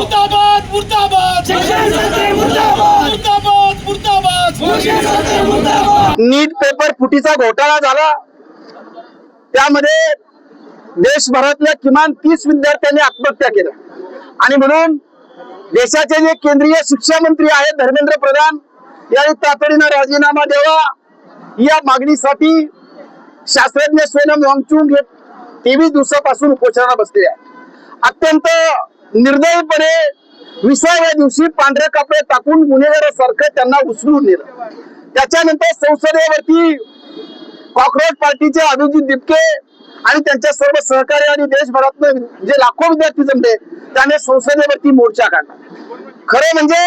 मुर्दाबाद मुर्दाबाद मुर्दाबाद मुर्दाबाद। नीट पेपर फुटीचा घोटाळा झाला, त्यामध्ये देशभरातल्या किमान 30 विद्यार्थ्यांनी आत्महत्या केल्या आणि म्हणून देशाचे जे केंद्रीय शिक्षा मंत्री आहेत धर्मेंद्र प्रधान यांनी तातडीनं राजीनामा द्यावा या मागणीसाठी शास्त्रज्ञ सोनम वांगचुक हे 23 दिवसापासून उपोषणाला बसले आहेत। अत्यंत निर्दयीपणे 20व्या दिवशी पांढरे कपडे टाकून गुन्हेगारासारखं त्यांना उचलून नेलं। त्याच्यानंतर संसदेवरती कॉक्रोच पार्टीचे अभिजित दिपके आणि त्यांच्या सर्व सहकारी आणि देशभरातले जे लाखो विद्यार्थी जमले त्याने संसदेवरती मोर्चा काढला। खरं म्हणजे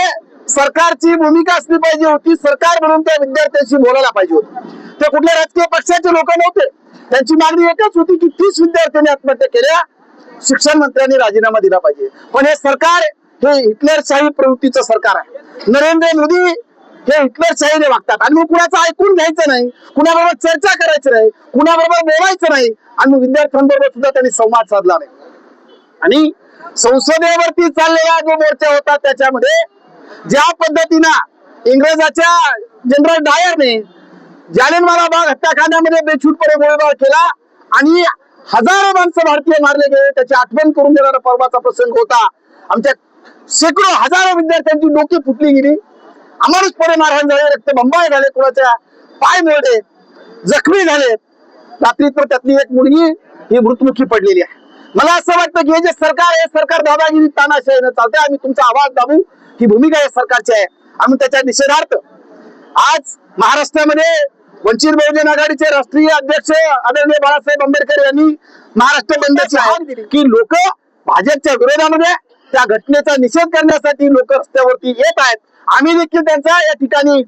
सरकारची भूमिका असली पाहिजे होती, सरकार म्हणून त्या विद्यार्थ्यांशी बोलायला पाहिजे होतं। ते कुठल्या राजकीय पक्षाचे लोक नव्हते, त्यांची मागणी एकच होती की 30 विद्यार्थ्यांनी आत्महत्या केल्या, शिक्षण मंत्र्यांनी राजीनामा दिला पाहिजे। पण हे सरकार हे हिटलरशाही प्रवृत्तीचं सरकार आहे। नरेंद्र मोदी हे हिटलरशाहीने वागतात आणि मग कुणाचं ऐकून घ्यायचं नाही, कुणाबरोबर चर्चा करायची नाही, कुणाबरोबर बोलायचं नाही आणि मग विद्यार्थ्यांबरोबर सुद्धा त्यांनी संवाद साधला नाही। आणि संसदेवरती चाललेला जो मोर्चा होता त्याच्यामध्ये ज्या पद्धतीनं इंग्रजाच्या जनरल डायरने जालियनवाला बाग हत्याकांडामध्ये बेछूटपणे गोळीबार केला आणि हजारो माणसं भारतीय मारले गेले, त्याची आठवण करून देणारा पर्वाचा प्रसंग होता। आमच्या शेकडो हजारो विद्यार्थ्यांची डोकी फुटली गेली, अमानुषपणे मारहाण झाले, रक्तबंबाळ झाले, कुणाच्या पाय मोडले, जखमी झाले। रात्रीत त्यातली एक मुलगी ही मृत्युमुखी पडलेली आहे। मला असं वाटतं की हे जे सरकार आहे, सरकार दादागिरी तानाशाहीने चालते। आम्ही तुमचा आवाज दाबू ही भूमिका या सरकारची आहे। आम्ही त्याच्या निषेधार्थ आज महाराष्ट्रामध्ये वंचित बहुजन आघाडीचे राष्ट्रीय अध्यक्ष आदरणीय बाळासाहेब आंबेडकर यांनी महाराष्ट्र बंदची हाक दिली की लोक भाजपच्या विरोधामध्ये त्या घटनेचा निषेध करण्यासाठी लोक रस्त्यावरती येत आहेत। आम्ही देखील त्यांचा या ठिकाणी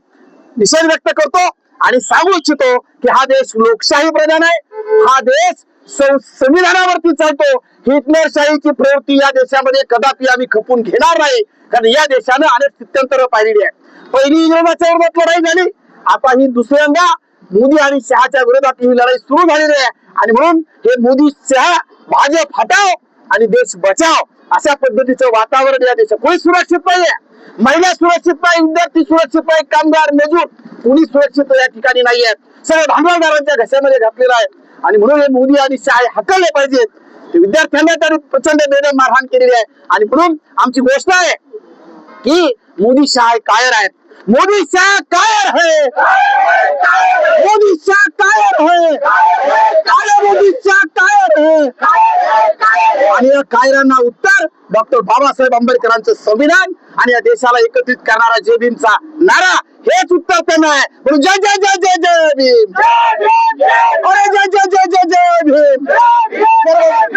निषेध व्यक्त करतो आणि सांगू इच्छितो की हा देश लोकशाही प्रधान आहे, हा देश संविधानावरती चालतो। हिटलरशाहीची प्रवृत्ती या देशामध्ये कदापि आम्ही खपून घेणार नाही, कारण या देशानं अनेक स्थित्यंतर पाहिलेली आहे। पहिली इंग्रजाच्या विरोधात लढाई झाली, आता ही दुसऱ्यांदा मोदी आणि शहाच्या विरोधात ही लढाई सुरू झालेली आहे आणि म्हणून हे मोदी शहा भाजप हटाव आणि देश बचाव अशा पद्धतीचं वातावरण या देशात। कोणी सुरक्षित नाहीये, महिला सुरक्षित नाही, विद्यार्थी सुरक्षित नाही, कामगार मजूर कोणी सुरक्षित या ठिकाणी नाही आहेत, सगळे भांडवलदारांच्या घशामध्ये घातलेलं आहे आणि म्हणून हे मोदी आणि शहा हटवले पाहिजेत। विद्यार्थ्यांना त्यांनी प्रचंड बेदम मारहाण केलेली आहे आणि म्हणून आमची घोषणा आहे की मोदी शहा कायर आहेत, मोदी शाह कायर है, मोदी शाह कायर है, मोदी शाह कायर है। आणि या कायरांना उत्तर डॉक्टर बाबासाहेब आंबेडकरांचं संविधान आणि या देशाला एकत्रित करणारा जय भीमचा नारा हेच उत्तर त्यांना आहे। म्हणून जय जय जय जय जय भीम।